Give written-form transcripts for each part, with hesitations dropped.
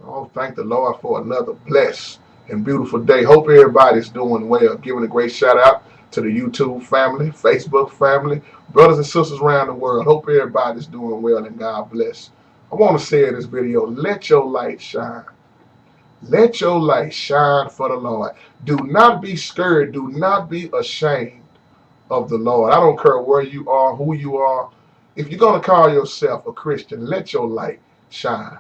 Oh, thank the Lord for another blessed and beautiful day. Hope everybody's doing well. Giving a great shout out to the YouTube family, Facebook family, brothers and sisters around the world. Hope everybody's doing well and God bless. I want to say in this video, let your light shine. Let your light shine for the Lord. Do not be scared. Do not be ashamed of the Lord. I don't care where you are, who you are. If you're going to call yourself a Christian, let your light shine.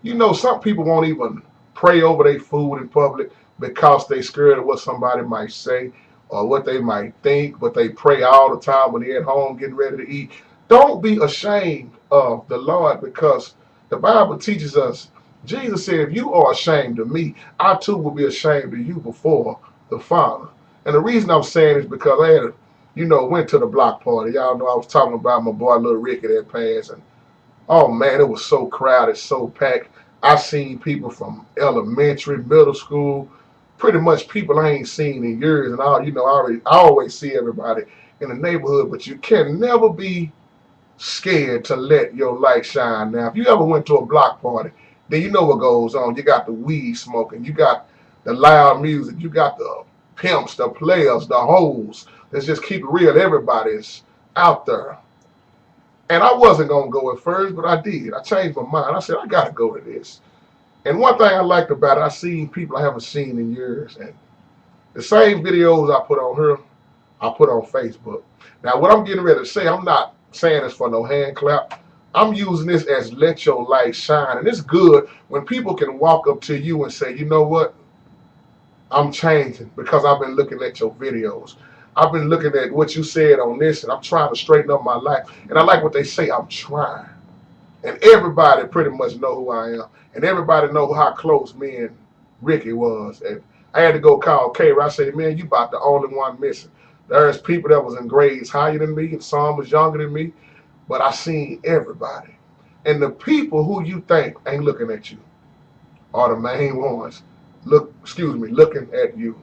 You know, some people won't even pray over their food in public because they scared of what somebody might say or what they might think, but they pray all the time when they're at home getting ready to eat. Don't be ashamed of the Lord, because the Bible teaches us, Jesus said, if you are ashamed of me, I too will be ashamed of you before the Father. And the reason I'm saying is because I had, went to the block party. Y'all know I was talking about my boy Little Ricky that passed, and oh man, it was so crowded, so packed. I seen people from elementary, middle school, pretty much people I ain't seen in years. And I always see everybody in the neighborhood, but you can never be scared to let your light shine. Now, if you ever went to a block party, then you know what goes on. You got the weed smoking, you got the loud music, you got the pimps, the players, the hoes. Let's just keep it real. Everybody's out there. And I wasn't going to go at first, but I did. I changed my mind. I said, I got to go to this. And one thing I liked about it, I seen people I haven't seen in years. And the same videos I put on here, I put on Facebook. Now, what I'm getting ready to say, I'm not saying this for no hand clap. I'm using this as let your light shine. And it's good when people can walk up to you and say, you know what? I'm changing because I've been looking at your videos. I've been looking at what you said on this, and I'm trying to straighten up my life. And I like what they say, I'm trying. And everybody pretty much know who I am. And everybody know how close me and Ricky was. And I had to go call Kayra. I said, man, you about the only one missing. There's people that was in grades higher than me, and some was younger than me. But I seen everybody. And the people who you think ain't looking at you are the main ones looking at you.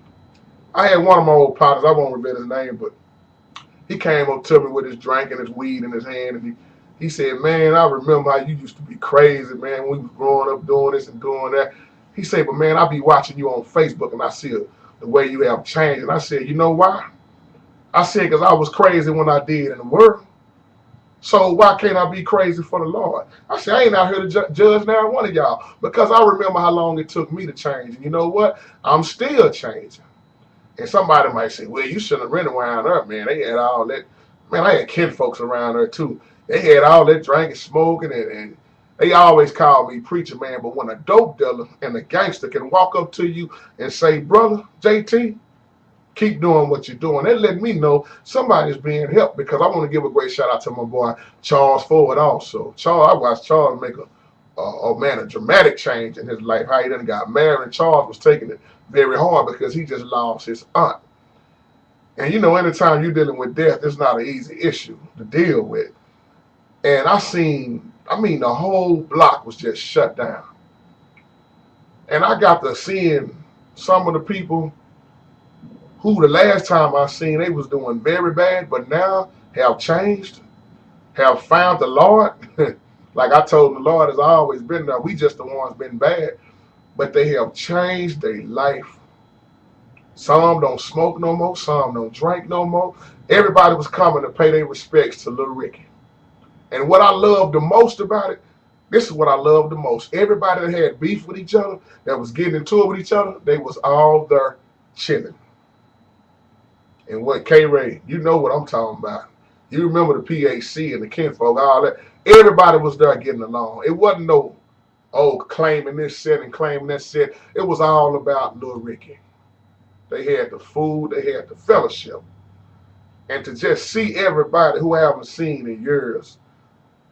I had one of my old partners, I won't reveal his name, but he came up to me with his drink and his weed in his hand, and he said, man, I remember how you used to be crazy, man, when we was growing up doing this and doing that. He said, but man, I be watching you on Facebook, and I see the way you have changed. And I said, you know why? I said, because I was crazy when I did in the world. So why can't I be crazy for the Lord? I said, I ain't out here to judge now one of y'all, because I remember how long it took me to change. And you know what? I'm still changing. And somebody might say, well, you shouldn't have been around her, man. They had all that. Man, I had kid folks around her, too. They had all that drinking, smoking, and they always called me preacher, man. But when a dope dealer and a gangster can walk up to you and say, brother, JT, keep doing what you're doing, that let me know somebody's being helped, because I want to give a great shout out to my boy, Charles Ford, also. I watched Charles make a dramatic change in his life, how he done got married. Charles was taking it very hard because he just lost his aunt. And anytime you're dealing with death, it's not an easy issue to deal with. And the whole block was just shut down. And I got to seeing some of the people who the last time I seen, they was doing very bad, but now have changed, have found the Lord. Like I told the Lord has always been there. We just the ones been bad. But they have changed their life. Some don't smoke no more. Some don't drink no more. Everybody was coming to pay their respects to Little Ricky. And what I love the most about it, this is what I love the most. Everybody that had beef with each other, that was getting into it with each other, they was all there chilling. And what K-Ray, you know what I'm talking about. You remember the PAC and the kinfolk, all that. Everybody was there getting along. It wasn't no, claiming this set and claiming that set. It was all about Little Ricky. They had the food, they had the fellowship. And to just see everybody who I haven't seen in years,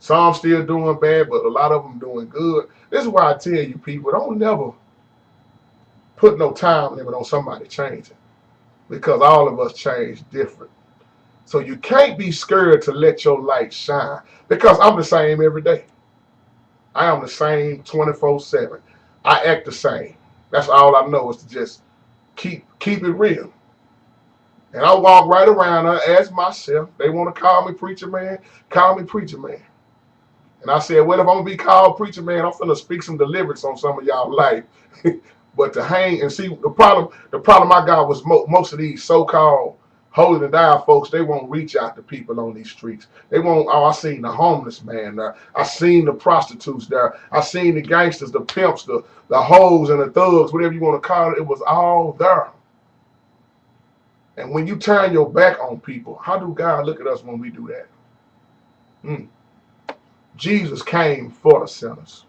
some still doing bad, but a lot of them doing good. This is why I tell you people, don't never put no time limit on somebody changing, because all of us change different. So you can't be scared to let your light shine, because I'm the same every day. I am the same 24/7. I act the same. That's all I know, is to just keep it real. And I walk right around her as myself. They want to call me preacher man, call me preacher man. And I said, well, if I'm gonna be called preacher, man, I'm finna speak some deliverance on some of y'all life. But to hang and see the problem I got was most of these so-called holy and die folks, they won't reach out to people on these streets. They won't. Oh, I seen the homeless man there. I seen the prostitutes there. I seen the gangsters, the pimps, the hoes and the thugs, whatever you want to call it. It was all there. And when you turn your back on people, how do God look at us when we do that? Jesus came for the sinners.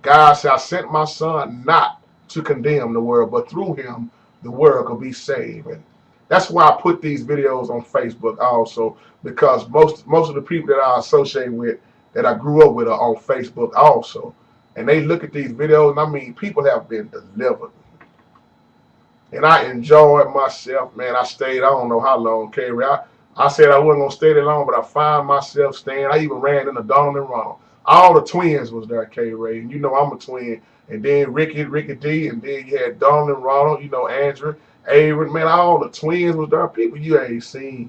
God said, I sent my son not to condemn the world, but through him, the world could be saved. And that's why I put these videos on Facebook also, because most of the people that I associate with, that I grew up with, are on Facebook also. And they look at these videos, and I mean, people have been delivered. And I enjoyed myself, man. I stayed, I don't know how long, Kerry. I said I wasn't going to stay that long, but I find myself staying. I even ran into Donald and Ronald. All the twins was there, K-Ray. And you know I'm a twin. And then Ricky D. And then you had Donald and Ronald, you know, Andrew, Aaron. Man, all the twins was there. People you ain't seen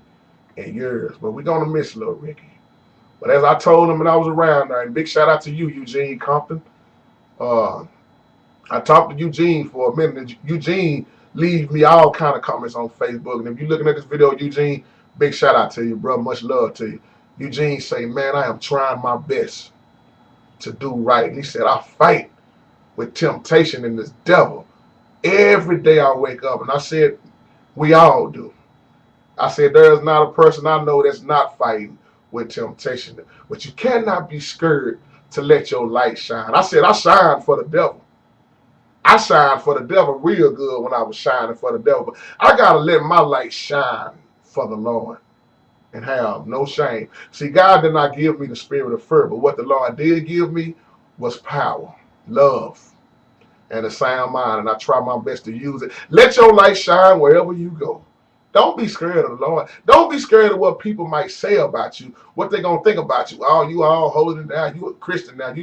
in years. But we're going to miss little Ricky. But as I told him when I was around there, and big shout out to you, Eugene Compton. I talked to Eugene for a minute. And Eugene leave me all kind of comments on Facebook. And if you're looking at this video, Eugene, big shout out to you, bro. Much love to you. Eugene say, man, I am trying my best to do right. And he said, I fight with temptation and this devil every day I wake up. And I said, we all do. I said, there is not a person I know that's not fighting with temptation. But you cannot be scared to let your light shine. I said, I shine for the devil. I shined for the devil real good when I was shining for the devil. But I got to let my light shine for the Lord and have no shame. See, God did not give me the spirit of fear, but what the Lord did give me was power, love, and a sound mind, and I try my best to use it. Let your light shine wherever you go. Don't be scared of the Lord. Don't be scared of what people might say about you, what they're going to think about you. Oh, you all holy and down. You a Christian now.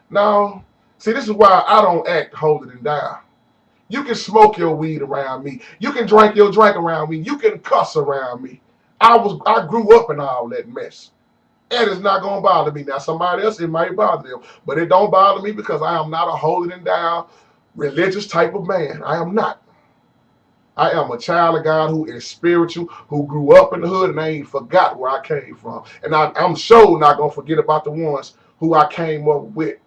No. See, this is why I don't act holy and down. You can smoke your weed around me. You can drink your drink around me. You can cuss around me. I grew up in all that mess. And it's not going to bother me. Now, somebody else, it might bother them. But it don't bother me because I am not a holy and down religious type of man. I am not. I am a child of God who is spiritual, who grew up in the hood, and I ain't forgot where I came from. And I'm sure not going to forget about the ones who I came up with.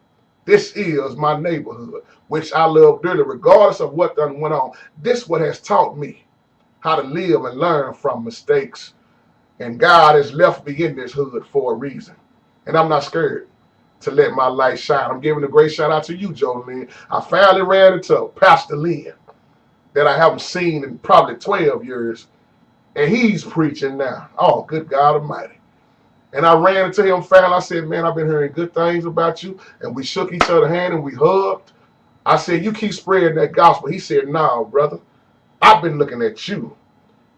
This is my neighborhood, which I love dearly, regardless of what done went on. This is what has taught me how to live and learn from mistakes. And God has left me in this hood for a reason. And I'm not scared to let my light shine. I'm giving a great shout out to you, Jolene. I finally ran into Pastor Lynn that I haven't seen in probably 12 years. And he's preaching now. Oh, good God Almighty. And I ran into him finally. I said, man, I've been hearing good things about you. And we shook each other's hand and we hugged. I said, you keep spreading that gospel. He said, no, brother. I've been looking at you.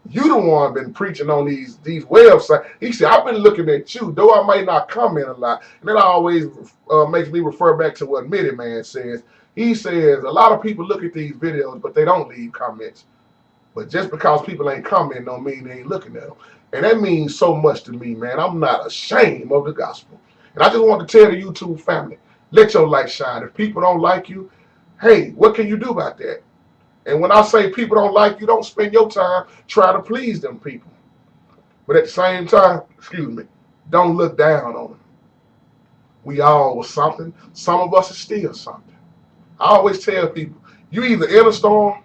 You the one been preaching on these websites. He said, I've been looking at you, though I might not comment a lot. And that always makes me refer back to what Mitty Man says. He says, a lot of people look at these videos, but they don't leave comments. But just because people ain't commenting don't mean they ain't looking at them. And that means so much to me, man. I'm not ashamed of the gospel. And I just want to tell the YouTube family, let your light shine. If people don't like you, hey, what can you do about that? And when I say people don't like you, don't spend your time trying to please them people. But at the same time, don't look down on them. We all was something. Some of us are still something. I always tell people, you either in a storm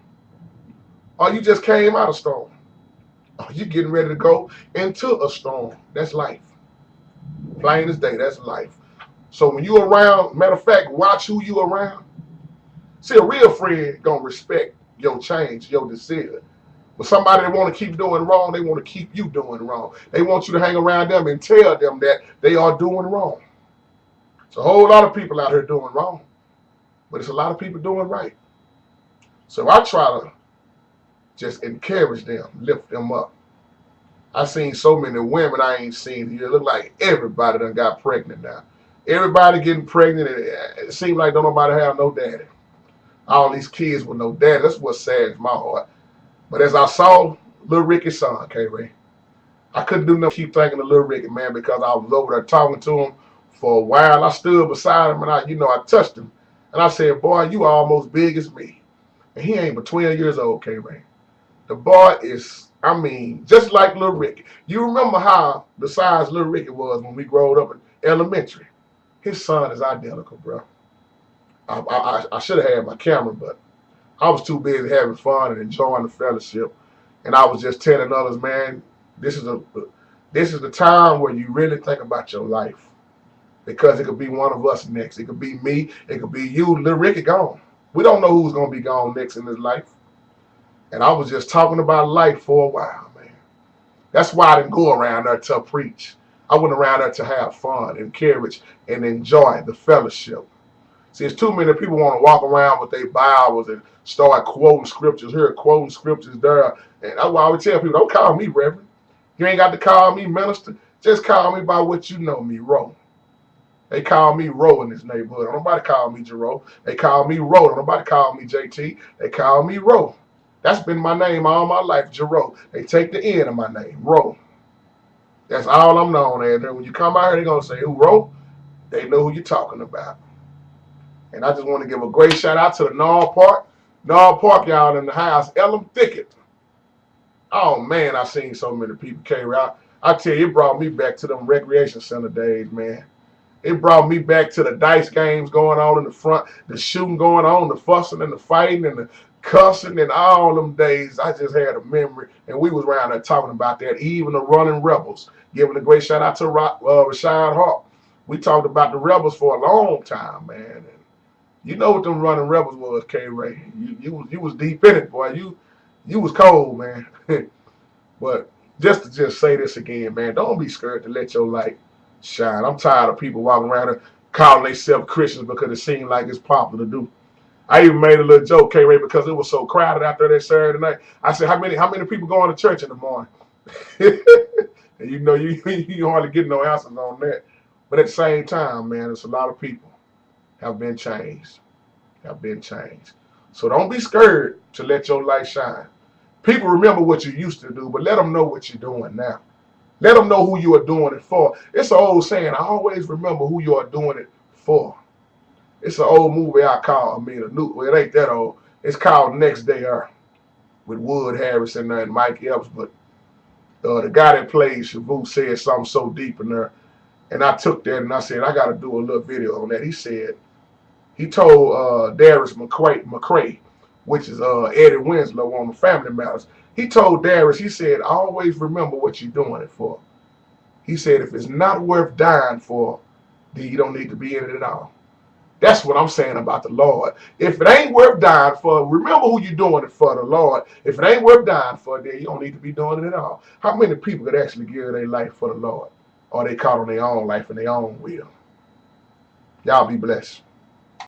or you just came out of a storm. Or you getting ready to go into a storm. That's life. Plain as day, that's life. So when you around, matter of fact, watch who you around. See, a real friend gonna respect your change, your decision. But somebody that want to keep doing wrong, they want to keep you doing wrong. They want you to hang around them and tell them that they are doing wrong. It's a whole lot of people out here doing wrong, but it's a lot of people doing right. So I try to just encourage them, lift them up. I've seen so many women I ain't seen here. It look like everybody done got pregnant now. Everybody getting pregnant, and it seems like don't nobody have no daddy. All these kids with no daddy. That's what saddens my heart. But as I saw Little Ricky's son, K-Ray, I couldn't do nothing keep thinking of Little Ricky, man, because I was over there talking to him For a while, I stood beside him and I touched him. And I said, boy, you almost big as me. And he ain't but 12 years old, K-Ray. The boy is, just like Little Ricky. You remember how the size Little Ricky was when we growed up in elementary? His son is identical, bro. I should have had my camera, but I was too busy having fun and enjoying the fellowship. And I was just telling others, man, this is the time where you really think about your life. Because it could be one of us next. It could be me. It could be you. Little Ricky gone. We don't know who's going to be gone next in this life. And I was just talking about life for a while, man. That's why I didn't go around there to preach. I went around there to have fun, encourage, and enjoy the fellowship. See, it's too many people want to walk around with their Bibles and start quoting scriptures here, quoting scriptures there. And that's why I would tell people, don't call me Reverend. You ain't got to call me minister. Just call me by what you know me, Ro. They call me Ro in this neighborhood. Don't nobody call me Jero. They call me Ro. Don't nobody call me JT. They call me Ro. That's been my name all my life, Jero. They take the end of my name, Ro. That's all I'm known as. And when you come out here, they're going to say, who, Ro? They know who you're talking about. And I just want to give a great shout out to the Nall Park. Nall Park, y'all, in the house. Elam Thicket. Oh, man, I seen so many people came out. I tell you, it brought me back to them recreation center days, man. It brought me back to the dice games going on in the front, the shooting going on, the fussing and the fighting and the cussing and all them days. I just had a memory. And we was around there talking about that. Even the running Rebels. Giving a great shout out to Rashad Hart. We talked about the Rebels for a long time, man. And you know what them running Rebels was, K-Ray. You was deep in it, boy. You was cold, man. But just to say this again, man, don't be scared to let your light shine. I'm tired of people walking around and calling themselves Christians because it seems like it's popular to do. I even made a little joke, K-Ray, because it was so crowded out there that Saturday night. I said, how many people going to church in the morning? And you hardly get no answers on that. But at the same time, man, it's a lot of people have been changed. So don't be scared to let your light shine. People remember what you used to do, but let them know what you're doing now. Let them know who you are doing it for. It's an old saying, I always remember who you are doing it for. It's an old movie it ain't that old. It's called Next Day Earth with Wood Harrison and Mike Epps. But the guy that plays Shavu said something so deep in there. And I took that and I said, I got to do a little video on that. He told Darius McCray, which is Eddie Winslow on the Family Matters. He told Darius, he said, always remember what you're doing it for. He said, if it's not worth dying for, then you don't need to be in it at all. That's what I'm saying about the Lord. If it ain't worth dying for, remember who you're doing it for, the Lord. If it ain't worth dying for, then you don't need to be doing it at all. How many people could actually give their life for the Lord? Or they caught on their own life and their own will? Y'all be blessed.